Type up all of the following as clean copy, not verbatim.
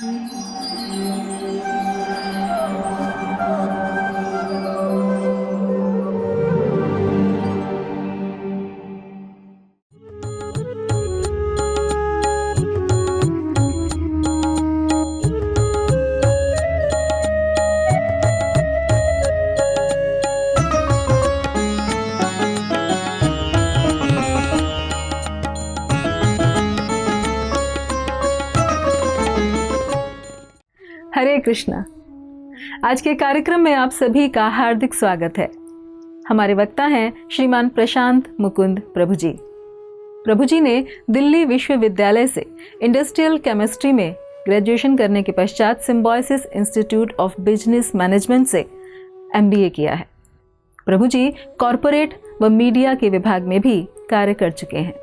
हरे कृष्णा। आज के कार्यक्रम में आप सभी का हार्दिक स्वागत है। हमारे वक्ता हैं श्रीमान प्रशांत मुकुंद प्रभु जी। प्रभु जी ने दिल्ली विश्वविद्यालय से इंडस्ट्रियल केमिस्ट्री में ग्रेजुएशन करने के पश्चात symbiosis institute of business management से MBA किया है। प्रभु जी कॉरपोरेट व मीडिया के विभाग में भी कार्य कर चुके हैं।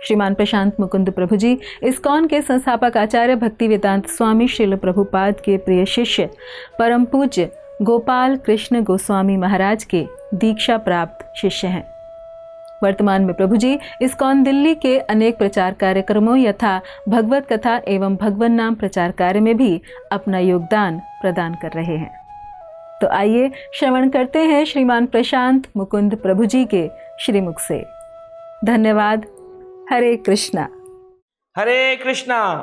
श्रीमान प्रशांत मुकुंद प्रभु जी इस्कॉन के संस्थापक आचार्य भक्ति वेदांत स्वामी श्रील प्रभुपाद के प्रिय शिष्य परम पूज्य गोपाल कृष्ण गोस्वामी महाराज के दीक्षा प्राप्त शिष्य हैं। वर्तमान में प्रभु जी इस्कॉन दिल्ली के अनेक प्रचार कार्यक्रमों यथा भगवत कथा एवं भगवन नाम प्रचार कार्य में भी अपना योगदान प्रदान कर रहे हैं। तो आइए श्रवण करते हैं श्रीमान प्रशांत मुकुंद प्रभु जी के श्रीमुख से। धन्यवाद। हरे कृष्णा। हरे कृष्णा।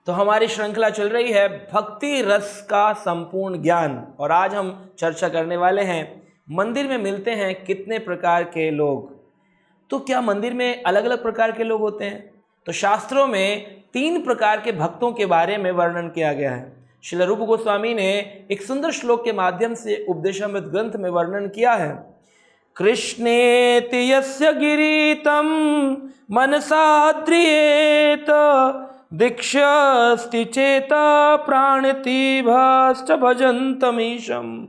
तो हमारी श्रृंखला चल रही है भक्ति रस का संपूर्ण ज्ञान, और आज हम चर्चा करने वाले हैं मंदिर में मिलते हैं कितने प्रकार के लोग। तो क्या मंदिर में अलग अलग प्रकार के लोग होते हैं? तो शास्त्रों में 3 प्रकार के भक्तों के बारे में वर्णन किया गया है। श्रील रूप गोस्वामी ने एक सुंदर श्लोक के माध्यम से उपदेशामृत ग्रंथ में वर्णन किया है। कृष्णेति यस्य गिरीतं मनसा द्रियेत दीक्षस्ति चेता प्राणति भश्च भजन्तमीशं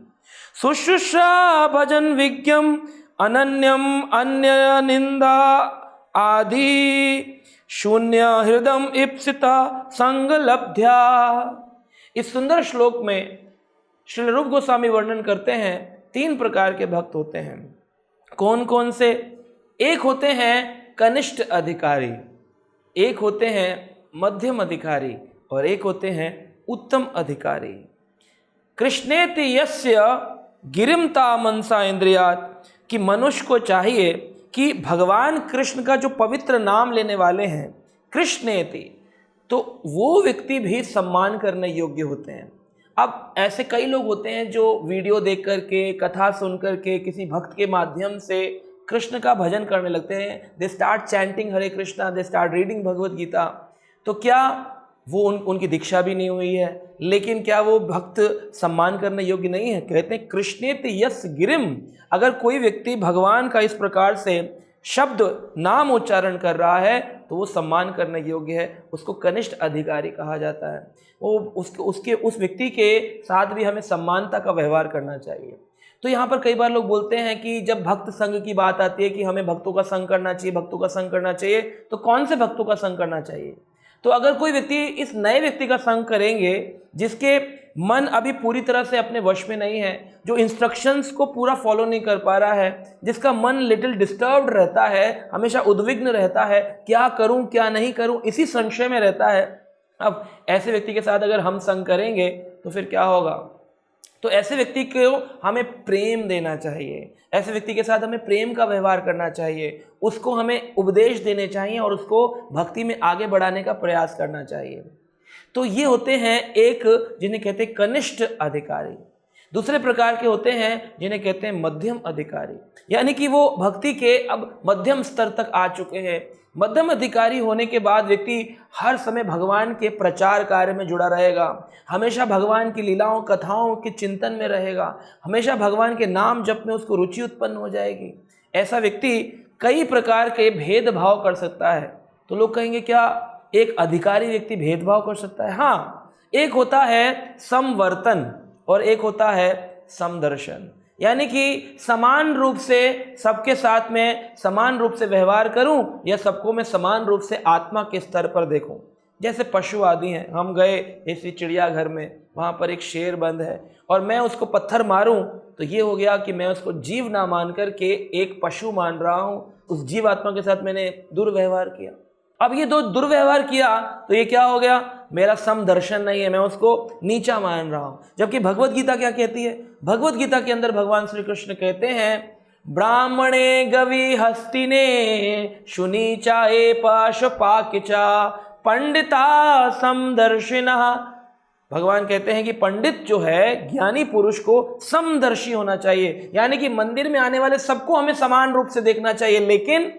शुश्रूषा भजन विज्ञम अनन्यम अन्य निंदा आदि शून्य हृदम इप्सिता संग लब्ध्या। इस सुंदर श्लोक में श्रील रूप गोस्वामी वर्णन करते हैं 3 प्रकार के भक्त होते हैं। कौन कौन से? एक होते हैं कनिष्ठ अधिकारी, एक होते हैं मध्यम अधिकारी, और एक होते हैं उत्तम अधिकारी। कृष्णेति यस्य गिरिमता मनसा इंद्रियात, कि मनुष्य को चाहिए कि भगवान कृष्ण का जो पवित्र नाम लेने वाले हैं कृष्णेति, तो वो व्यक्ति भी सम्मान करने योग्य होते हैं। अब ऐसे कई लोग होते हैं जो वीडियो देख करके, कथा सुन करके, किसी भक्त के माध्यम से कृष्ण का भजन करने लगते हैं। They start chanting Hare Krishna, they start reading Bhagavad Gita. तो क्या वो उनकी दीक्षा भी नहीं हुई है, लेकिन क्या वो भक्त सम्मान करने योग्य नहीं है? कहते हैं कृष्णेति यस गिरिम, अगर कोई व्यक्ति भगवान का इस प्रकार से शब्द नाम उच्चारण कर रहा है तो वो सम्मान करने योग्य है, उसको कनिष्ठ अधिकारी कहा जाता है। वो उस व्यक्ति के साथ भी हमें सम्मानता का व्यवहार करना चाहिए। तो यहाँ पर कई बार लोग बोलते हैं कि जब भक्त संघ की बात आती है कि हमें भक्तों का संग करना चाहिए, भक्तों का संग करना चाहिए, तो कौन से भक्तों का संग करना चाहिए? तो अगर कोई व्यक्ति इस नए व्यक्ति का संग करेंगे जिसके मन अभी पूरी तरह से अपने वश में नहीं है, जो इंस्ट्रक्शंस को पूरा फॉलो नहीं कर पा रहा है, जिसका मन लिटिल डिस्टर्ब्ड रहता है, हमेशा उद्विग्न रहता है, क्या करूं क्या नहीं करूं, इसी संशय में रहता है, अब ऐसे व्यक्ति के साथ अगर हम संग करेंगे तो फिर क्या होगा? तो ऐसे व्यक्ति को हमें प्रेम देना चाहिए, ऐसे व्यक्ति के साथ हमें प्रेम का व्यवहार करना चाहिए, उसको हमें उपदेश देने चाहिए और उसको भक्ति में आगे बढ़ाने का प्रयास करना चाहिए। तो ये होते हैं एक जिन्हें कहते हैं कनिष्ठ अधिकारी। दूसरे प्रकार के होते हैं जिन्हें कहते हैं मध्यम अधिकारी, यानी कि वो भक्ति के अब मध्यम स्तर तक आ चुके हैं। मध्यम अधिकारी होने के बाद व्यक्ति हर समय भगवान के प्रचार कार्य में जुड़ा रहेगा, हमेशा भगवान की लीलाओं कथाओं के चिंतन में रहेगा, हमेशा भगवान के नाम जप में उसको रुचि उत्पन्न हो जाएगी। ऐसा व्यक्ति कई प्रकार के भेदभाव कर सकता है। तो लोग कहेंगे क्या एक अधिकारी व्यक्ति भेदभाव कर सकता है? हाँ, एक होता है समवर्तन और एक होता है समदर्शन, यानी कि समान रूप से सबके साथ में समान रूप से व्यवहार करूं या सबको मैं समान रूप से आत्मा के स्तर पर देखूं। जैसे पशु आदि हैं, हम गए इसी चिड़ियाघर में, वहाँ पर एक शेर बंद है और मैं उसको पत्थर मारूं तो ये हो गया कि मैं उसको जीव ना मान करके एक पशु मान रहा हूं, उस जीव आत्मा के साथ मैंने दुर्व्यवहार किया। अब ये दो दुर्व्यवहार किया तो ये क्या हो गया? मेरा समदर्शन नहीं है, मैं उसको नीचा मान रहा हूं। जबकि भगवत गीता क्या कहती है? भगवत गीता के अंदर भगवान श्री कृष्ण कहते हैं, ब्राह्मणे गवि हस्तिने शुनी चाहे पाश पाकिचा पंडिता समदर्शिनः। भगवान कहते हैं कि पंडित जो है, ज्ञानी पुरुष को समदर्शी होना चाहिए, यानी कि मंदिर में आने वाले सबको हमें समान रूप से देखना चाहिए, लेकिन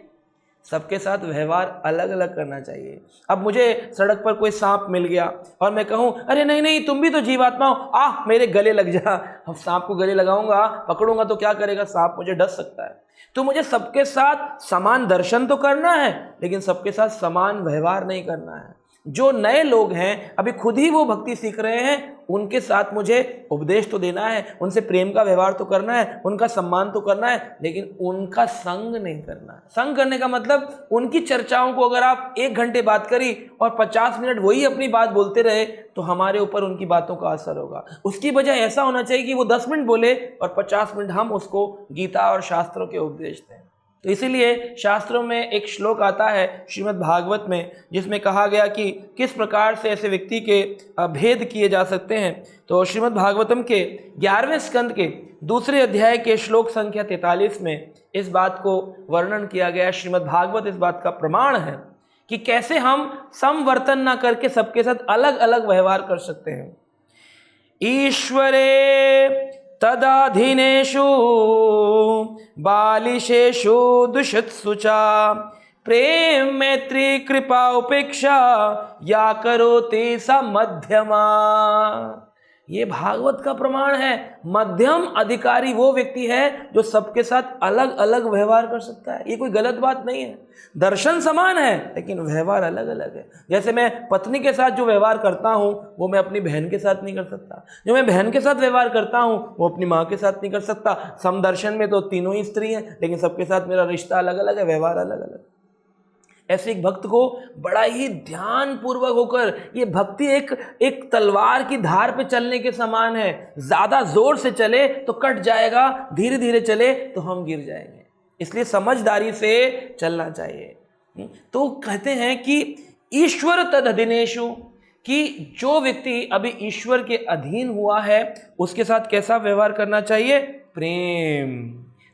सबके साथ व्यवहार अलग अलग करना चाहिए। अब मुझे सड़क पर कोई सांप मिल गया और मैं कहूं, अरे नहीं नहीं तुम भी तो जीवात्मा हो, मेरे गले लग जा। अब सांप को गले लगाऊंगा, पकड़ूंगा तो क्या करेगा? सांप मुझे डस सकता है। तो मुझे सबके साथ समान दर्शन तो करना है, लेकिन सबके साथ समान व्यवहार नहीं करना है। जो नए लोग हैं, अभी खुद ही वो भक्ति सीख रहे हैं, उनके साथ मुझे उपदेश तो देना है, उनसे प्रेम का व्यवहार तो करना है, उनका सम्मान तो करना है, लेकिन उनका संग नहीं करना है। संग करने का मतलब उनकी चर्चाओं को अगर आप 1 घंटे बात करी और 50 मिनट वही अपनी बात बोलते रहे तो हमारे ऊपर उनकी बातों का असर होगा। उसकी बजाय ऐसा होना चाहिए कि वो 10 मिनट बोले और 50 मिनट हम उसको गीता और शास्त्रों के उपदेश दें। तो इसीलिए शास्त्रों में एक श्लोक आता है श्रीमद् भागवत में, जिसमें कहा गया कि किस प्रकार से ऐसे व्यक्ति के भेद किए जा सकते हैं। तो श्रीमद् भागवतम के 11वें स्कंद के 2 अध्याय के श्लोक संख्या 43 में इस बात को वर्णन किया गया। श्रीमद् भागवत इस बात का प्रमाण है कि कैसे हम समवर्तन ना करके सबके साथ अलग अलग व्यवहार कर सकते हैं। ईश्वरे तदाधीनेषु बालिशेषु दुषित्सु च प्रेम मैत्री कृपा उपेक्षा या करोति स मध्यमा। ये भागवत का प्रमाण है। मध्यम अधिकारी वो व्यक्ति है जो सबके साथ अलग अलग व्यवहार कर सकता है। ये कोई गलत बात नहीं है। दर्शन समान है लेकिन व्यवहार अलग अलग है। जैसे मैं पत्नी के साथ जो व्यवहार करता हूँ वो मैं अपनी बहन के साथ नहीं कर सकता, जो मैं बहन के साथ व्यवहार करता हूँ वो अपनी माँ के साथ नहीं कर सकता। समदर्शन में तो तीनों ही स्त्री हैं, लेकिन सबके साथ मेरा रिश्ता अलग अलग है, व्यवहार अलग अलग। ऐसे एक भक्त को बड़ा ही ध्यान पूर्वक होकर, ये भक्ति एक तलवार की धार पे चलने के समान है। ज्यादा जोर से चले तो कट जाएगा, धीरे धीरे चले तो हम गिर जाएंगे। इसलिए समझदारी से चलना चाहिए। तो कहते हैं कि ईश्वर तदधीनेषु, कि जो व्यक्ति अभी ईश्वर के अधीन हुआ है उसके साथ कैसा व्यवहार करना चाहिए? प्रेम।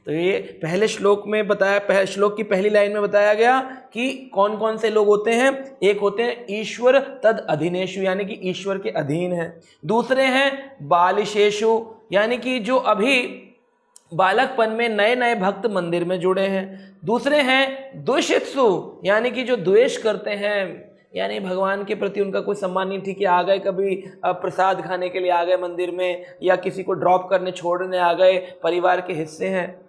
तो ये पहले श्लोक में बताया, श्लोक की पहली लाइन में बताया गया कि कौन कौन से लोग होते हैं। एक होते हैं ईश्वर तद अधीनेषु, यानी कि ईश्वर के अधीन है। दूसरे हैं बालिशेषु, यानी कि जो अभी बालकपन में नए नए भक्त मंदिर में जुड़े हैं। दूसरे हैं द्वेषित्सु, यानी कि जो द्वेष करते हैं, यानी भगवान के प्रति उनका कोई सम्मान नहीं। ठीक है, आ गए कभी प्रसाद खाने के लिए आ गए मंदिर में, या किसी को ड्रॉप करने छोड़ने आ गए, परिवार के हिस्से हैं।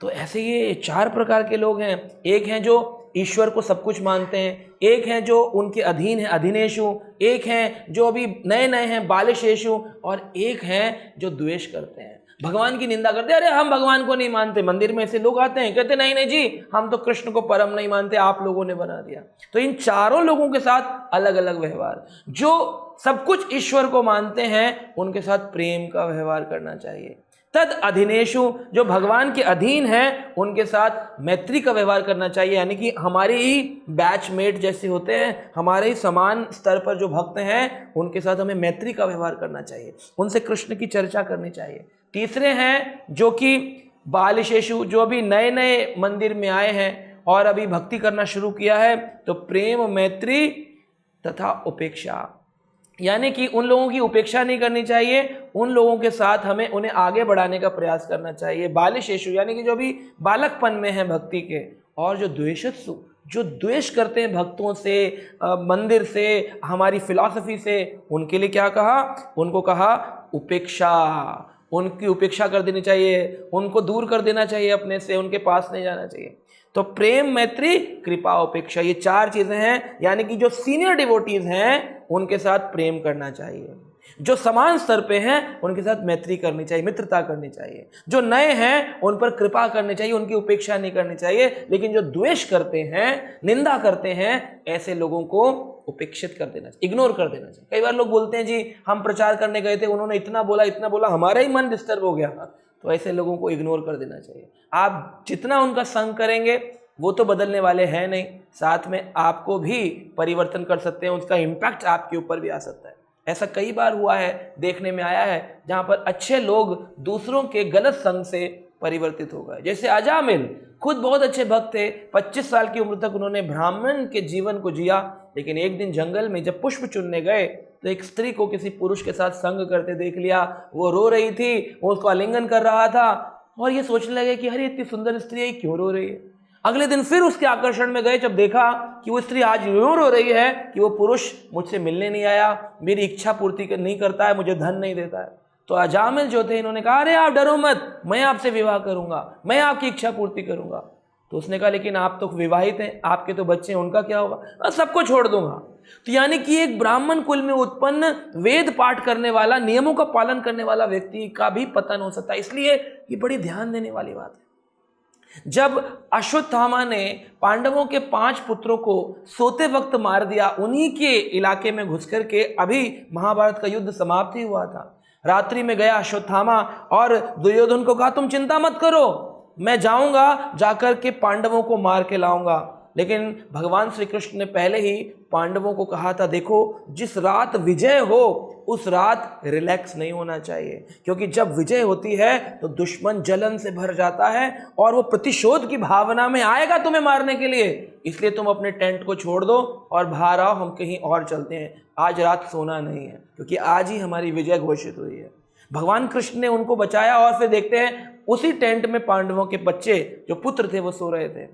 तो ऐसे ये 4 प्रकार के लोग हैं। एक हैं जो ईश्वर को सब कुछ मानते हैं, एक हैं जो उनके अधीन है अधीनेषु, एक हैं जो अभी नए नए हैं बालिशेषु, और एक हैं जो द्वेष करते हैं, भगवान की निंदा करते हैं। अरे हम भगवान को नहीं मानते। मंदिर में ऐसे लोग आते हैं, कहते नहीं नहीं जी हम तो कृष्ण को परम नहीं मानते, आप लोगों ने बना दिया। तो इन चारों लोगों के साथ अलग अलग व्यवहार। जो सब कुछ ईश्वर को मानते हैं उनके साथ प्रेम का व्यवहार करना चाहिए। तद अधीनेषु, जो भगवान के अधीन हैं उनके साथ मैत्री का व्यवहार करना चाहिए, यानी कि हमारे ही बैचमेट जैसे होते हैं, हमारे ही समान स्तर पर जो भक्त हैं उनके साथ हमें मैत्री का व्यवहार करना चाहिए, उनसे कृष्ण की चर्चा करनी चाहिए। तीसरे हैं जो कि बालिशेषु, जो अभी नए नए मंदिर में आए हैं और अभी भक्ति करना शुरू किया है, तो प्रेम मैत्री तथा उपेक्षा, यानी कि उन लोगों की उपेक्षा नहीं करनी चाहिए, उन लोगों के साथ हमें उन्हें आगे बढ़ाने का प्रयास करना चाहिए। बालिशेषु, यानी कि जो अभी बालकपन में है भक्ति के। और जो द्वेषित्सु, जो द्वेष करते हैं भक्तों से, मंदिर से, हमारी फिलॉसफी से, उनके लिए क्या कहा? उनको कहा उपेक्षा। उनकी उपेक्षा कर देनी चाहिए, उनको दूर कर देना चाहिए अपने से, उनके पास नहीं जाना चाहिए। तो प्रेम मैत्री कृपा उपेक्षा, ये 4 चीजें हैं। यानी कि जो सीनियर डिवोटीज हैं उनके साथ प्रेम करना चाहिए, जो समान स्तर पे हैं उनके साथ मैत्री करनी चाहिए, मित्रता करनी चाहिए। जो नए हैं उन पर कृपा करनी चाहिए, उनकी उपेक्षा नहीं करनी चाहिए। लेकिन जो द्वेष करते हैं, निंदा करते हैं, ऐसे लोगों को उपेक्षित कर देना चाहिए, इग्नोर कर देना चाहिए। कई बार लोग बोलते हैं जी हम प्रचार करने गए थे, उन्होंने इतना बोला, हमारा ही मन डिस्टर्ब हो गया। तो ऐसे लोगों को इग्नोर कर देना चाहिए। आप जितना उनका संग करेंगे वो तो बदलने वाले हैं नहीं, साथ में आपको भी परिवर्तन कर सकते हैं, उसका इम्पैक्ट आपके ऊपर भी आ सकता है। ऐसा कई बार हुआ है, देखने में आया है, जहाँ पर अच्छे लोग दूसरों के गलत संग से परिवर्तित हो गए। जैसे अजामिल खुद बहुत अच्छे भक्त थे, 25 साल की उम्र तक उन्होंने ब्राह्मण के जीवन को जिया, लेकिन एक दिन जंगल में जब पुष्प चुनने गए तो एक स्त्री को किसी पुरुष के साथ संग करते देख लिया। वो रो रही थी, वो उसको आलिंगन कर रहा था और ये सोचने लगे कि अरे इतनी सुंदर स्त्री है, क्यों रो रही है। अगले दिन फिर उसके आकर्षण में गए, जब देखा कि वो स्त्री आज यूं रो रही है कि वो पुरुष मुझसे मिलने नहीं आया, मेरी इच्छा पूर्ति नहीं करता है, मुझे धन नहीं देता है। तो अजामिल जो थे, इन्होंने कहा अरे आप डरो मत, मैं आपसे विवाह करूंगा, मैं आपकी इच्छा पूर्ति करूंगा। तो उसने कहा लेकिन आप तो विवाहित हैं, आपके तो बच्चे हैं, उनका क्या होगा? मैं सबको छोड़ दूंगा। तो यानी कि एक ब्राह्मण कुल में उत्पन्न वेद पाठ करने वाला, नियमों का पालन करने वाला व्यक्ति का भी पतन हो सकता है। इसलिए ये बड़ी ध्यान देने वाली बात है। जब अश्वत्थामा ने पांडवों के 5 पुत्रों को सोते वक्त मार दिया, उन्हीं के इलाके में घुस करके, अभी महाभारत का युद्ध समाप्त ही हुआ था। रात्रि में गया अश्वत्थामा और दुर्योधन को कहा तुम चिंता मत करो, मैं जाऊंगा, जाकर के पांडवों को मार के लाऊंगा। लेकिन भगवान श्री कृष्ण ने पहले ही पांडवों को कहा था, देखो जिस रात विजय हो उस रात रिलैक्स नहीं होना चाहिए, क्योंकि जब विजय होती है तो दुश्मन जलन से भर जाता है और वो प्रतिशोध की भावना में आएगा तुम्हें मारने के लिए। इसलिए तुम अपने टेंट को छोड़ दो और बाहर आओ, हम कहीं और चलते हैं, आज रात सोना नहीं है, क्योंकि आज ही हमारी विजय घोषित हुई है। भगवान कृष्ण ने उनको बचाया और फिर देखते हैं उसी टेंट में पांडवों के बच्चे जो पुत्र थे वो सो रहे थे,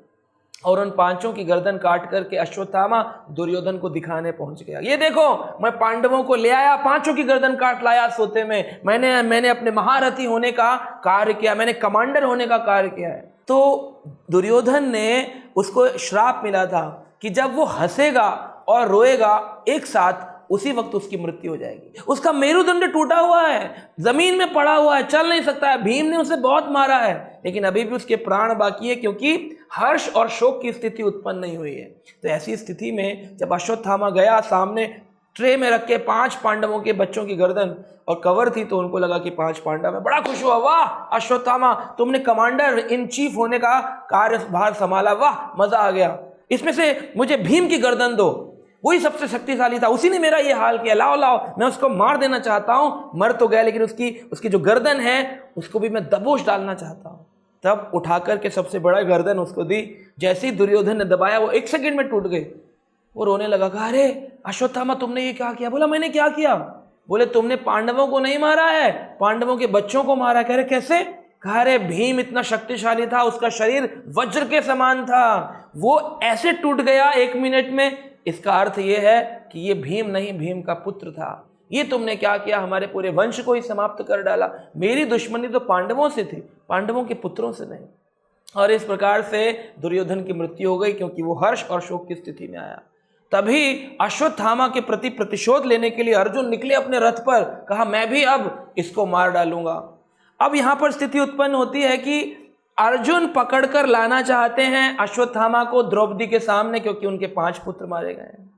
और उन 5 की गर्दन काट करके अश्वत्थामा दुर्योधन को दिखाने पहुंच गया। ये देखो मैं पांडवों को ले आया, 5 की गर्दन काट लाया सोते में, मैंने अपने महारथी होने का कार्य किया, मैंने कमांडर होने का कार्य किया है। तो दुर्योधन ने, उसको श्राप मिला था कि जब वो हंसेगा और रोएगा एक साथ, उसी वक्त उसकी मृत्यु हो जाएगी। उसका मेरुदंड टूटा हुआ है, जमीन में पड़ा हुआ है, चल नहीं सकता है, भीम ने उसे बहुत मारा है, लेकिन अभी भी उसके प्राण बाकी है, क्योंकि हर्ष और शोक की स्थिति उत्पन्न नहीं हुई है। तो ऐसी स्थिति में जब अश्वत्थामा गया, सामने ट्रे में रख के 5 पांडवों के बच्चों की गर्दन और कवर थी, तो उनको लगा कि 5 पांडव है, बड़ा खुश हुआ, वाह अश्वत्थामा तुमने कमांडर इन चीफ होने का कार्यभार संभाला, वाह मजा आ गया, इसमें से मुझे भीम की गर्दन दो, वही सबसे शक्तिशाली था, उसी ने मेरा ये हाल किया, लाओ लाओ मैं उसको मार देना चाहता हूं, मर तो गया लेकिन उसकी जो गर्दन है उसको भी मैं दबोच डालना चाहता हूं। तब उठाकर के सबसे बड़ा गर्दन उसको दी, जैसे ही दुर्योधन ने दबाया वो 1 सेकंड में टूट गई। वो रोने लगा, कहा अरे अश्वत्थामा तुमने ये क्या किया? बोला मैंने क्या किया? बोले तुमने पांडवों को नहीं मारा है, पांडवों के बच्चों को मारा। कह रहे कैसे? कहा अरे भीम इतना शक्तिशाली था, उसका शरीर वज्र के समान था, वो ऐसे टूट गया 1 मिनट में। इसका अर्थ ये है कि ये भीम नहीं, भीम का पुत्र था। ये तुमने क्या किया? हमारे पूरे वंश को ही समाप्त कर डाला। मेरी दुश्मनी तो पांडवों से थी, पांडवों के पुत्रों से नहीं। और इस प्रकार से दुर्योधन की मृत्यु हो गई, क्योंकि वो हर्ष और शोक की स्थिति में आया। तभी अश्वत्थामा के प्रति प्रतिशोध लेने के लिए अर्जुन निकले अपने रथ पर, कहा मैं भी अब इसको मार डालूंगा। अब यहां पर स्थिति उत्पन्न होती है कि अर्जुन पकड़कर लाना चाहते हैं अश्वत्थामा को द्रौपदी के सामने, क्योंकि उनके 5 पुत्र मारे गए हैं,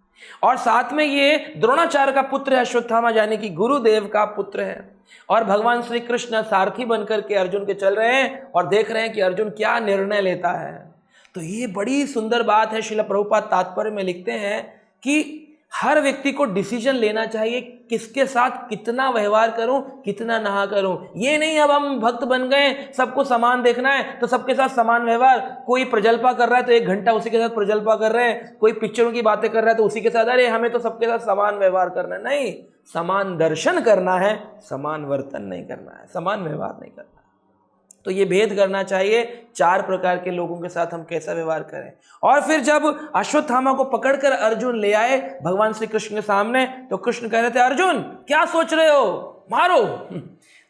और साथ में ये द्रोणाचार्य का पुत्र है अश्वत्थामा, यानी कि गुरुदेव का पुत्र है। और भगवान श्री कृष्ण सारथी बनकर के अर्जुन के चल रहे हैं और देख रहे हैं कि अर्जुन क्या निर्णय लेता है। तो ये बड़ी सुंदर बात है। श्रील प्रभुपाद तात्पर्य में लिखते हैं कि हर व्यक्ति को डिसीजन लेना चाहिए, किसके साथ कितना व्यवहार करूं, कितना ना करूं। ये नहीं अब हम भक्त बन गए, सबको समान देखना है तो सबके साथ समान व्यवहार। कोई प्रजल्पा कर रहा है तो 1 घंटा उसी के साथ प्रजल्पा कर रहे हैं, कोई पिक्चरों की बातें कर रहा है तो उसी के साथ, अरे हमें तो सबके साथ समान व्यवहार करना है। नहीं, समान दर्शन करना है, समान वर्तन नहीं करना है, समान व्यवहार नहीं करना है। तो ये भेद करना चाहिए 4 प्रकार के लोगों के साथ हम कैसा व्यवहार करें। और फिर जब अश्वत्थामा को पकड़कर अर्जुन ले आए भगवान श्री कृष्ण के सामने, तो कृष्ण कह रहे थे अर्जुन क्या सोच रहे हो, मारो।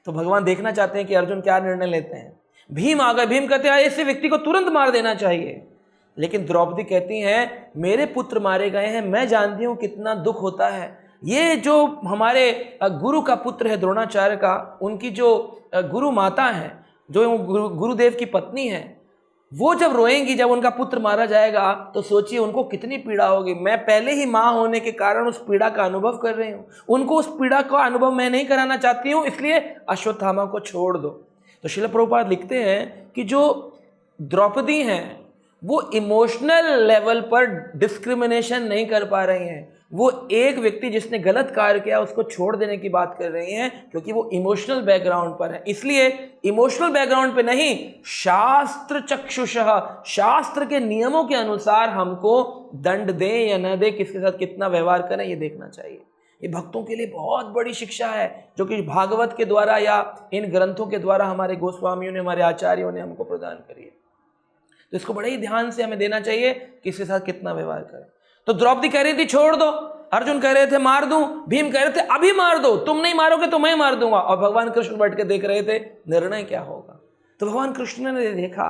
तो भगवान देखना चाहते हैं कि अर्जुन क्या निर्णय लेते हैं। भीम आ गए, भीम कहते हैं ऐसे व्यक्ति को तुरंत मार देना चाहिए। लेकिन द्रौपदी कहती हैं मेरे पुत्र मारे गए हैं, मैं जानती हूं कितना दुख होता है। ये जो हमारे गुरु का पुत्र है द्रोणाचार्य का, उनकी जो गुरु माता है, जो गुरुदेव की पत्नी है, वो जब रोएंगी जब उनका पुत्र मारा जाएगा, तो सोचिए उनको कितनी पीड़ा होगी। मैं पहले ही माँ होने के कारण उस पीड़ा का अनुभव कर रही हूँ, उनको उस पीड़ा का अनुभव मैं नहीं कराना चाहती हूँ, इसलिए अश्वत्थामा को छोड़ दो। तो श्रील प्रभुपाद लिखते हैं कि जो द्रौपदी हैं वो इमोशनल लेवल पर डिस्क्रिमिनेशन नहीं कर पा रही हैं। वो एक व्यक्ति जिसने गलत कार्य किया उसको छोड़ देने की बात कर रही हैं, क्योंकि वो इमोशनल बैकग्राउंड पर है। इसलिए इमोशनल बैकग्राउंड पे नहीं, शास्त्र चक्षुषः, शास्त्र के नियमों के अनुसार हमको दंड दें या न दें, किसके साथ कितना व्यवहार करें, ये देखना चाहिए। ये भक्तों के लिए बहुत बड़ी शिक्षा है, जो कि भागवत के द्वारा या इन ग्रंथों के द्वारा हमारे गोस्वामियों ने, हमारे आचार्यों ने हमको प्रदान करी है। तो इसको बड़े ही ध्यान से हमें देना चाहिए कि इसके साथ कितना व्यवहार करें। तो द्रौपदी कह रही थी छोड़ दो, अर्जुन कह रहे थे मार दूं, भीम कह रहे थे अभी मार दो, तुम नहीं मारोगे तो मैं मार दूंगा, और भगवान कृष्ण बैठ के देख रहे थे निर्णय क्या होगा। तो भगवान कृष्ण ने देखा,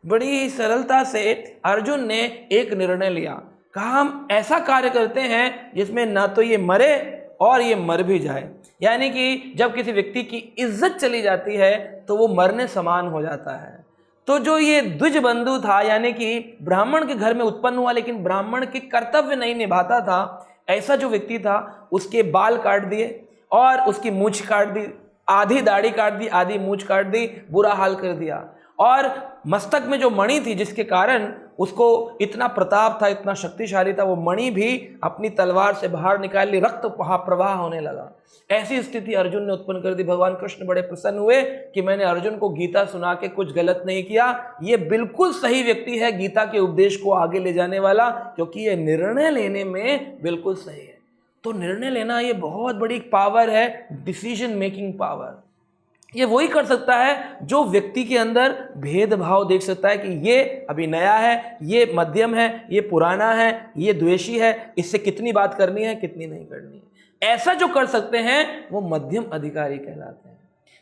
बड़ी सरलता से अर्जुन ने एक निर्णय लिया, कहा हम ऐसा कार्य करते हैं जिसमें ना तो ये मरे और ये मर भी जाए। यानी कि जब किसी व्यक्ति की इज्जत चली जाती है तो वो मरने समान हो जाता है। तो जो ये द्विज बंधु था, यानी कि ब्राह्मण के घर में उत्पन्न हुआ लेकिन ब्राह्मण के कर्तव्य नहीं निभाता था, ऐसा जो व्यक्ति था, उसके बाल काट दिए और उसकी मूंछ काट दी, आधी दाढ़ी काट दी, आधी मूंछ काट दी, बुरा हाल कर दिया। और मस्तक में जो मणि थी, जिसके कारण उसको इतना प्रताप था, इतना शक्तिशाली था, वो मणि भी अपनी तलवार से बाहर निकाल ली, रक्त प्रवाह होने लगा। ऐसी स्थिति अर्जुन ने उत्पन्न कर दी। भगवान कृष्ण बड़े प्रसन्न हुए कि मैंने अर्जुन को गीता सुना के कुछ गलत नहीं किया, ये बिल्कुल सही व्यक्ति है गीता के उपदेश को आगे ले जाने वाला, क्योंकि ये निर्णय लेने में बिल्कुल सही है। तो निर्णय लेना ये बहुत बड़ी पावर है, डिसीजन मेकिंग पावर। ये वही कर सकता है जो व्यक्ति के अंदर भेदभाव देख सकता है कि ये अभी नया है, ये मध्यम है, ये पुराना है, ये द्वेषी है, इससे कितनी बात करनी है, कितनी नहीं करनी है। ऐसा जो कर सकते हैं वो मध्यम अधिकारी कहलाते हैं।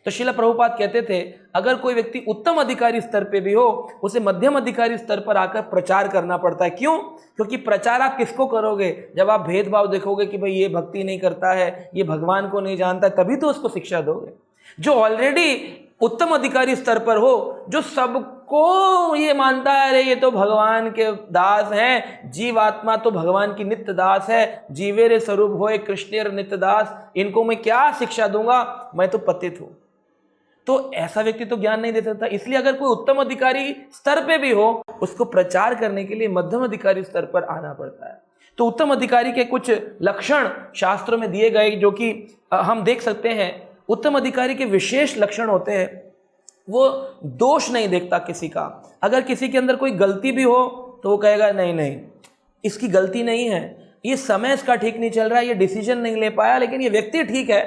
तो श्रील प्रभुपाद कहते थे, अगर कोई व्यक्ति उत्तम अधिकारी स्तर पे भी हो, उसे मध्यम अधिकारी स्तर पर आकर प्रचार करना पड़ता है। क्यों? क्योंकि प्रचार आप किसको करोगे? जब आप भेदभाव देखोगे कि भाई ये भक्ति नहीं करता है, ये भगवान को नहीं जानता है, तभी तो उसको शिक्षा दोगे। जो ऑलरेडी उत्तम अधिकारी स्तर पर हो, जो सबको ये मानता है अरे ये तो भगवान के दास हैं, जीवात्मा तो भगवान की नित्य दास है, जीवेरे स्वरूप होए कृष्णेर नित्य दास, इनको मैं क्या शिक्षा दूंगा, मैं तो पतित हूं। तो ऐसा व्यक्ति तो ज्ञान नहीं दे सकता। इसलिए अगर कोई उत्तम अधिकारी स्तर पे भी हो, उसको प्रचार करने के लिए मध्यम अधिकारी स्तर पर आना पड़ता है। तो उत्तम अधिकारी के कुछ लक्षण शास्त्रों में दिए गए, जो कि हम देख सकते हैं। उत्तम अधिकारी के विशेष लक्षण होते हैं, वो दोष नहीं देखता किसी का। अगर किसी के अंदर कोई गलती भी हो तो वो कहेगा नहीं नहीं इसकी गलती नहीं है, ये समय इसका ठीक नहीं चल रहा है, ये डिसीजन नहीं ले पाया, लेकिन ये व्यक्ति ठीक है।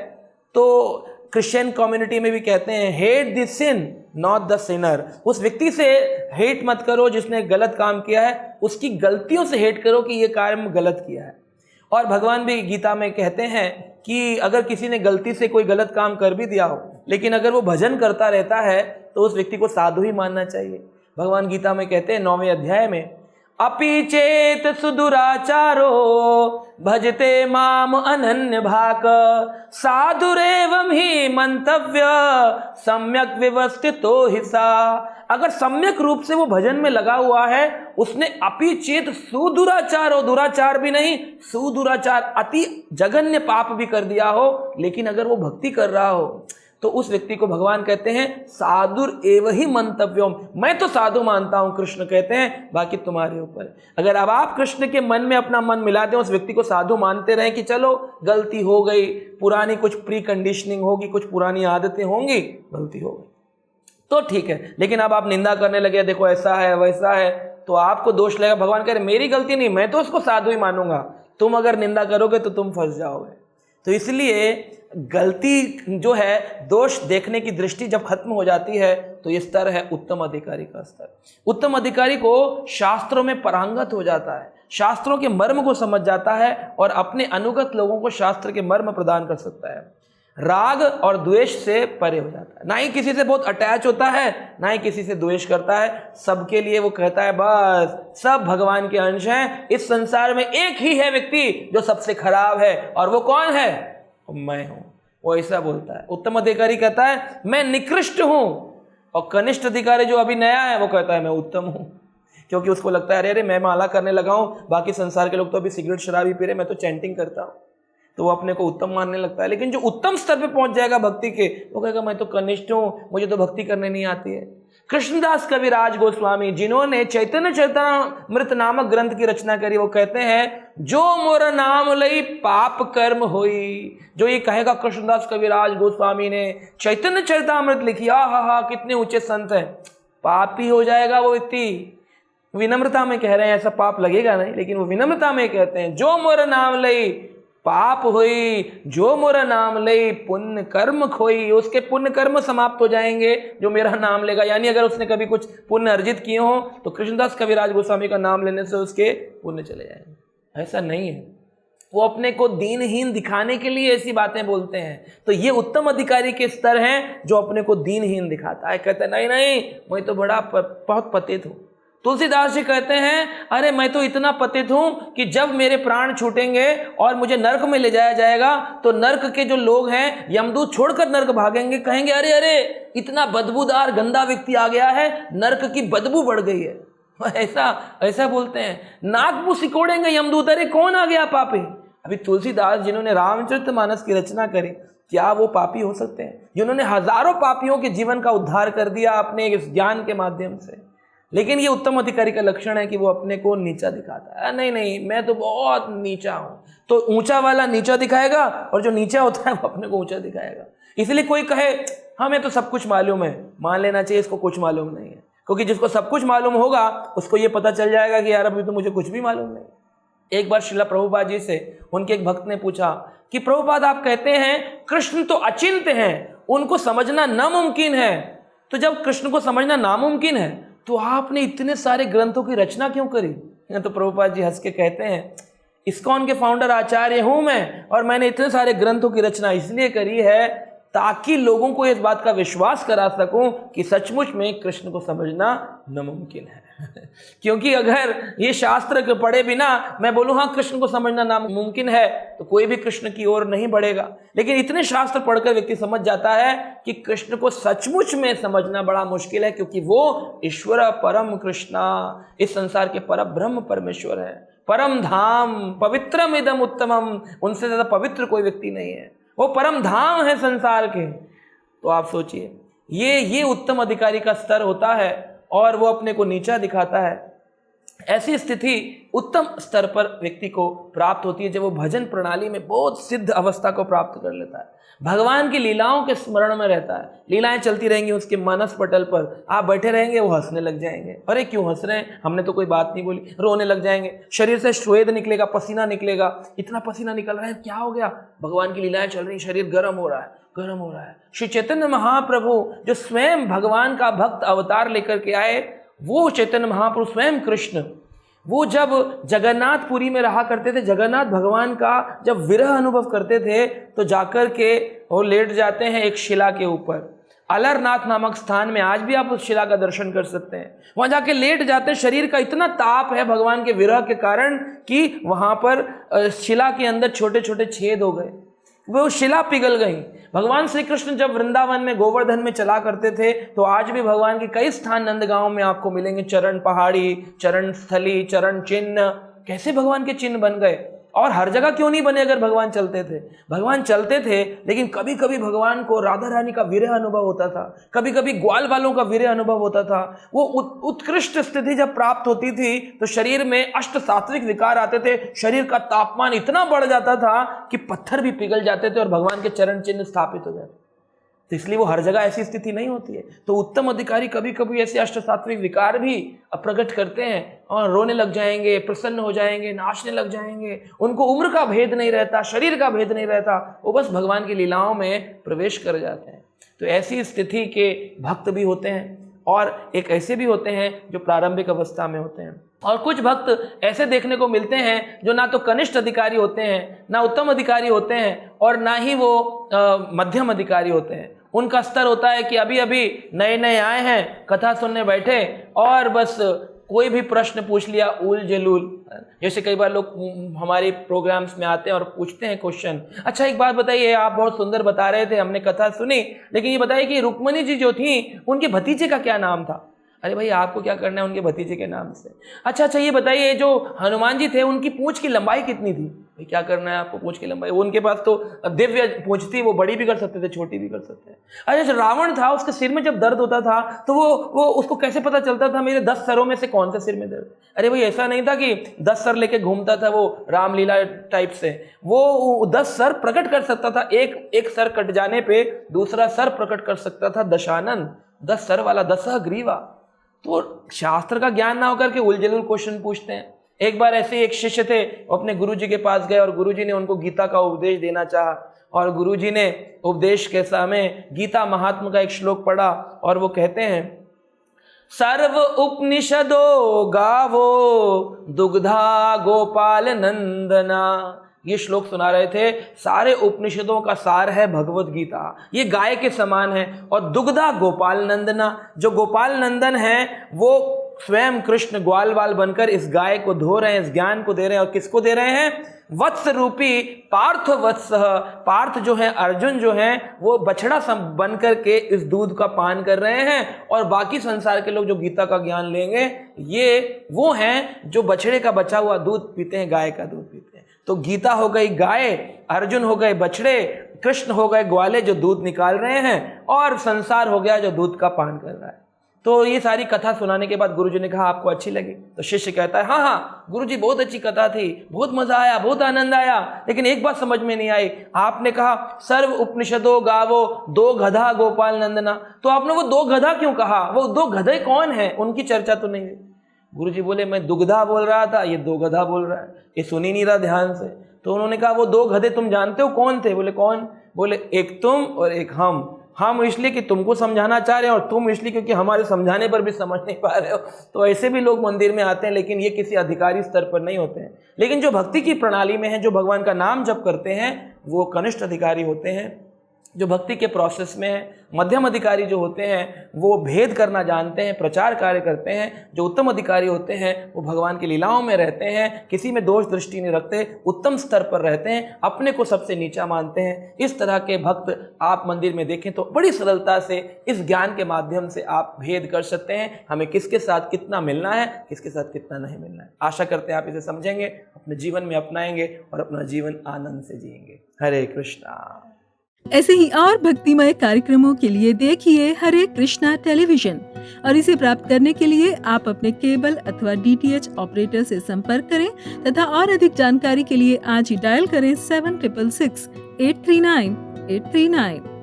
तो क्रिश्चियन कम्युनिटी में भी कहते हैं hate the sin not the sinner. उस व्यक्ति से हेट मत करो जिसने गलत काम किया है, उसकी गलतियों से हेट करो कि ये कार्य गलत किया है। और भगवान भी गीता में कहते हैं कि अगर किसी ने गलती से कोई गलत काम कर भी दिया हो, लेकिन अगर वो भजन करता रहता है तो उस व्यक्ति को साधु ही मानना चाहिए। भगवान गीता में कहते हैं 9वें अध्याय में, अपि चेत सुदुराचारो भजते माम अनन्य भाक साधुरेवं ही मंतव्य सम्यक व्यवस्थितो हिसा। अगर सम्यक रूप से वो भजन में लगा हुआ है, उसने अपि चेत सुदुराचारो, दुराचार भी नहीं, सुदुराचार अति जघन्य पाप भी कर दिया हो, लेकिन अगर वो भक्ति कर रहा हो तो उस व्यक्ति को भगवान कहते हैं साधुर एव ही मंतव्योम। मैं तो साधु मानता हूं, कृष्ण कहते हैं, बाकी तुम्हारे ऊपर। अगर अब आप कृष्ण के मन में अपना मन मिला दें, उस व्यक्ति को साधु मानते रहें कि चलो गलती हो गई, पुरानी कुछ प्री कंडीशनिंग होगी, कुछ पुरानी आदतें होंगी, गलती हो गई तो ठीक है। लेकिन अब आप निंदा करने लगे, देखो ऐसा है वैसा है, तो आपको दोष लगेगा। भगवान कह रहे मेरी गलती नहीं, मैं तो उसको साधु ही मानूंगा, तुम अगर निंदा करोगे तो तुम फंस जाओगे। तो इसलिए गलती जो है, दोष देखने की दृष्टि जब खत्म हो जाती है, तो ये स्तर है उत्तम अधिकारी का स्तर। उत्तम अधिकारी को शास्त्रों में पारंगत हो जाता है, शास्त्रों के मर्म को समझ जाता है और अपने अनुगत लोगों को शास्त्र के मर्म प्रदान कर सकता है। राग और द्वेष से परे हो जाता है, ना ही किसी से बहुत अटैच होता है, ना ही किसी से द्वेष करता है। सबके लिए वो कहता है बस सब भगवान के अंश हैं, इस संसार में एक ही है व्यक्ति जो सबसे खराब है, और वो कौन है? मैं हूं। वो ऐसा बोलता है। उत्तम अधिकारी कहता है मैं निकृष्ट हूं, और कनिष्ठ अधिकारी जो अभी नया है वो कहता है मैं उत्तम हूं, क्योंकि उसको लगता है अरे अरे मैं माला करने लगा हूं, बाकी संसार के लोग तो अभी सिगरेट शराब ही पी रहे, मैं तो चैंटिंग करता हूं। तो वो अपने को उत्तम मानने लगता है। लेकिन जो उत्तम स्तर पे पहुंच जाएगा भक्ति के, वो कहेगा मैं तो कनिष्ठ हूँ, मुझे तो भक्ति करने नहीं आती है। कृष्णदास कविराज गोस्वामी जिन्होंने चैतन्य चरितामृत नामक ग्रंथ की रचना करी, वो कहते हैं जो मोर नाम लई पाप कर्म होई। जो ये कहेगा कृष्णदास कविराज गोस्वामी ने चैतन्य चरितामृत लिखी, हा कितने ऊंचे संत हैं, पाप ही हो जाएगा वो। इतनी विनम्रता में कह रहे हैं, ऐसा पाप लगेगा नहीं, लेकिन वो विनम्रता में कहते हैं जो मोर नाम लई पाप होई, जो मोरा नाम ले पुण्य कर्म खोई। उसके पुण्य कर्म समाप्त हो जाएंगे जो मेरा नाम लेगा। यानी अगर उसने कभी कुछ पुण्य अर्जित किए हो तो कृष्णदास कविराज गोस्वामी का नाम लेने से उसके पुण्य चले जाएंगे। ऐसा नहीं है, वो अपने को दीनहीन दिखाने के लिए ऐसी बातें बोलते हैं। तो ये उत्तम अधिकारी के स्तर हैं जो अपने को दीनहीन दिखाता है, कहता है नहीं मैं तो बहुत पतित हूँ। तुलसीदास जी कहते हैं अरे मैं तो इतना पतित हूं कि जब मेरे प्राण छूटेंगे और मुझे नरक में ले जाया जाएगा तो नरक के जो लोग हैं यमदूत छोड़कर नरक भागेंगे, कहेंगे अरे इतना बदबूदार गंदा व्यक्ति आ गया है, नरक की बदबू बढ़ गई है। ऐसा बोलते हैं। नाक मुंह सिकोड़ेंगे यमदूत, अरे कौन आ गया पापी। अभी तुलसीदास जिन्होंने रामचरितमानस की रचना करी, क्या वो पापी हो सकते हैं? जिन्होंने हजारों पापियों के जीवन का उद्धार कर दिया अपने इस ज्ञान के माध्यम से। लेकिन ये उत्तम अधिकारी का लक्षण है कि वो अपने को नीचा दिखाता है। नहीं मैं तो बहुत नीचा हूं। तो ऊंचा वाला नीचा दिखाएगा और जो नीचा होता है वो अपने को ऊंचा दिखाएगा। इसलिए कोई कहे हमें तो सब कुछ मालूम है, मान लेना चाहिए इसको कुछ मालूम नहीं है, क्योंकि जिसको सब कुछ मालूम होगा उसको ये पता चल जाएगा कि यार अभी तो मुझे कुछ भी मालूम नहीं। एक बार श्रीला प्रभुपाद जी से उनके एक भक्त ने पूछा कि प्रभुपाद आप कहते हैं कृष्ण तो अचिंत्य हैं, उनको समझना नामुमकिन है, तो जब कृष्ण को समझना नामुमकिन है तो आपने इतने सारे ग्रंथों की रचना क्यों करी? तो प्रभुपाद जी हंस के कहते हैं इस्कॉन के फाउंडर आचार्य हूं मैं, और मैंने इतने सारे ग्रंथों की रचना इसलिए करी है ताकि लोगों को इस बात का विश्वास करा सकूं कि सचमुच में कृष्ण को समझना नामुमकिन है। क्योंकि अगर ये शास्त्र के पढ़े बिना मैं बोलूं हाँ कृष्ण को समझना नामुमकिन है तो कोई भी कृष्ण की ओर नहीं बढ़ेगा। लेकिन इतने शास्त्र पढ़कर व्यक्ति समझ जाता है कि कृष्ण को सचमुच में समझना बड़ा मुश्किल है, क्योंकि वो ईश्वर परम कृष्णा, इस संसार के पर ब्रह्म परमेश्वर है, परम धाम पवित्रम इदम उत्तमम, उनसे ज्यादा पवित्र कोई व्यक्ति नहीं है, वो परम धाम है संसार के। तो आप सोचिए ये उत्तम अधिकारी का स्तर होता है और वो अपने को नीचा दिखाता है। ऐसी स्थिति उत्तम स्तर पर व्यक्ति को प्राप्त होती है जब वो भजन प्रणाली में बहुत सिद्ध अवस्था को प्राप्त कर लेता है, भगवान की लीलाओं के स्मरण में रहता है। लीलाएं चलती रहेंगी उसके मानस पटल पर, आप बैठे रहेंगे वो हंसने लग जाएंगे, अरे क्यों हंस रहे हैं, हमने तो कोई बात नहीं बोली, रोने लग जाएंगे, शरीर से श्वेद निकलेगा, पसीना निकलेगा, इतना पसीना निकल रहा है, क्या हो गया? भगवान की लीलाएं चल रही, शरीर गर्म हो रहा है। श्री चैतन्य महाप्रभु जो स्वयं भगवान का भक्त अवतार लेकर के आए, वो चैतन्य महाप्रभु स्वयं कृष्ण, वो जब जगन्नाथपुरी में रहा करते थे, जगन्नाथ भगवान का जब विरह अनुभव करते थे तो जाकर के वो लेट जाते हैं एक शिला के ऊपर। अलरनाथ नामक स्थान में आज भी आप उस शिला का दर्शन कर सकते हैं। वहां जाके लेट जाते हैं, शरीर का इतना ताप है भगवान के विरह के कारण कि वहां पर शिला के अंदर छोटे छोटे छेद हो गए, वो शिला पिघल गई। भगवान श्री कृष्ण जब वृंदावन में गोवर्धन में चला करते थे तो आज भी भगवान के कई स्थान नंदगांव में आपको मिलेंगे, चरण पहाड़ी, चरण स्थली, चरण चिन्ह। कैसे भगवान के चिन्ह बन गए? और हर जगह क्यों नहीं बने अगर भगवान चलते थे? भगवान चलते थे, लेकिन कभी कभी भगवान को राधा रानी का विरह अनुभव होता था, कभी कभी ग्वाल वालों का विरह अनुभव होता था। वो उत्कृष्ट स्थिति जब प्राप्त होती थी तो शरीर में अष्ट सात्विक विकार आते थे, शरीर का तापमान इतना बढ़ जाता था कि पत्थर भी पिघल जाते थे और भगवान के चरण चिन्ह स्थापित हो जाते। तो इसलिए वो हर जगह ऐसी स्थिति नहीं होती है। तो उत्तम अधिकारी कभी कभी ऐसे अष्ट सात्विक विकार भी प्रकट करते हैं और रोने लग जाएंगे, प्रसन्न हो जाएंगे, नाचने लग जाएंगे। उनको उम्र का भेद नहीं रहता, शरीर का भेद नहीं रहता, वो बस भगवान की लीलाओं में प्रवेश कर जाते हैं। तो ऐसी स्थिति के भक्त भी होते हैं और एक ऐसे भी होते हैं जो प्रारंभिक अवस्था में होते हैं। और कुछ भक्त ऐसे देखने को मिलते हैं जो ना तो कनिष्ठ अधिकारी होते हैं, ना उत्तम अधिकारी होते हैं, और ना ही वो मध्यम अधिकारी होते हैं। उनका स्तर होता है कि अभी अभी नए नए आए हैं, कथा सुनने बैठे और बस कोई भी प्रश्न पूछ लिया उल जलूल। जैसे कई बार लोग हमारे प्रोग्राम्स में आते हैं और पूछते हैं क्वेश्चन, अच्छा एक बात बताइए, आप बहुत सुंदर बता रहे थे, हमने कथा सुनी, लेकिन ये बताइए कि रुक्मणी जी जो थी उनके भतीजे का क्या नाम था? अरे भाई आपको क्या करना है उनके भतीजे के नाम से? अच्छा ये बताइए जो हनुमान जी थे उनकी पूंछ की लंबाई कितनी थी? भाई क्या करना है आपको पूंछ की लंबाई? वो उनके पास तो दिव्य पूंछ थी, वो बड़ी भी कर सकते थे, छोटी भी कर सकते हैं। अच्छा, जो रावण था उसके सिर में जब दर्द होता था तो वो उसको कैसे पता चलता था मेरे 10 सरों में से कौन सा सिर में दर्द? अरे भाई ऐसा नहीं था कि 10 सर लेके घूमता था वो रामलीला टाइप से, वो 10 सर प्रकट कर सकता था। एक सर कट जाने पे दूसरा सर प्रकट कर सकता था, दशानन, 10 सर वाला, 10 ग्रीवा। तो शास्त्र का ज्ञान ना होकर के उलझुल क्वेश्चन पूछते हैं। एक बार ऐसे एक शिष्य थे, अपने गुरुजी के पास गए और गुरुजी ने उनको गीता का उपदेश देना चाहा, और गुरुजी ने उपदेश के समय गीता महात्मा का एक श्लोक पढ़ा और वो कहते हैं, सर्व उपनिषदो गावो दुग्धा गोपाल नंदना। ये श्लोक सुना रहे थे, सारे उपनिषदों का सार है भगवत गीता, ये गाय के समान है। और दुग्धा गोपाल नंदना, जो गोपाल नंदन है वो स्वयं कृष्ण ग्वाल बाल बनकर इस गाय को धो रहे हैं, इस ज्ञान को दे रहे हैं। और किसको दे रहे हैं? वत्स रूपी पार्थ वत्स, पार्थ जो है, अर्जुन जो है, वो बछड़ा बन करके इस दूध का पान कर रहे हैं। और बाकी संसार के लोग जो गीता का ज्ञान लेंगे, ये वो हैं जो बछड़े का बचा हुआ दूध पीते हैं, गाय का दूध पीते हैं। तो गीता हो गई गाय, अर्जुन हो गए बछड़े, कृष्ण हो गए ग्वाले जो दूध निकाल रहे हैं, और संसार हो गया जो दूध का पान कर रहा है। तो ये सारी कथा सुनाने के बाद गुरुजी ने कहा आपको अच्छी लगी? तो शिष्य कहता है हाँ गुरुजी बहुत अच्छी कथा थी, बहुत मजा आया, बहुत आनंद आया, लेकिन एक बात समझ में नहीं आई। आपने कहा सर्व उपनिषदों गावो दो गधा गोपाल नंदना, तो आपने वो 2 गधा क्यों कहा? वो 2 गधे कौन है? उनकी चर्चा तो नहीं हुई। गुरुजी बोले मैं दुग्धा बोल रहा था, ये 2 गधा बोल रहा है, ये सुन ही नहीं रहा ध्यान से। तो उन्होंने कहा वो 2 गधे तुम जानते हो कौन थे? बोले कौन? बोले एक तुम और एक हम इसलिए कि तुमको समझाना चाह रहे हैं, और तुम इसलिए क्योंकि हमारे समझाने पर भी समझ नहीं पा रहे हो। तो ऐसे भी लोग मंदिर में आते हैं, लेकिन ये किसी अधिकारी स्तर पर नहीं होते हैं। लेकिन जो भक्ति की प्रणाली में है, जो भगवान का नाम जप करते हैं, वो कनिष्ठ अधिकारी होते हैं। जो भक्ति के प्रोसेस में है, मध्यम अधिकारी जो होते हैं वो भेद करना जानते हैं, प्रचार कार्य करते हैं। जो उत्तम अधिकारी होते हैं वो भगवान की लीलाओं में रहते हैं, किसी में दोष दृष्टि नहीं रखते, उत्तम स्तर पर रहते हैं, अपने को सबसे नीचा मानते हैं। इस तरह के भक्त आप मंदिर में देखें तो बड़ी सरलता से इस ज्ञान के माध्यम से आप भेद कर सकते हैं, हमें किसके साथ कितना मिलना है, किसके साथ कितना नहीं मिलना है। आशा करते हैं आप इसे समझेंगे, अपने जीवन में अपनाएंगे और अपना जीवन आनंद से जिएंगे। हरे कृष्णा। ऐसे ही और भक्तिमय कार्यक्रमों के लिए देखिए हरे कृष्णा टेलीविजन, और इसे प्राप्त करने के लिए आप अपने केबल अथवा DTH ऑपरेटर से संपर्क करें तथा और अधिक जानकारी के लिए आज ही डायल करें 7666 839 839।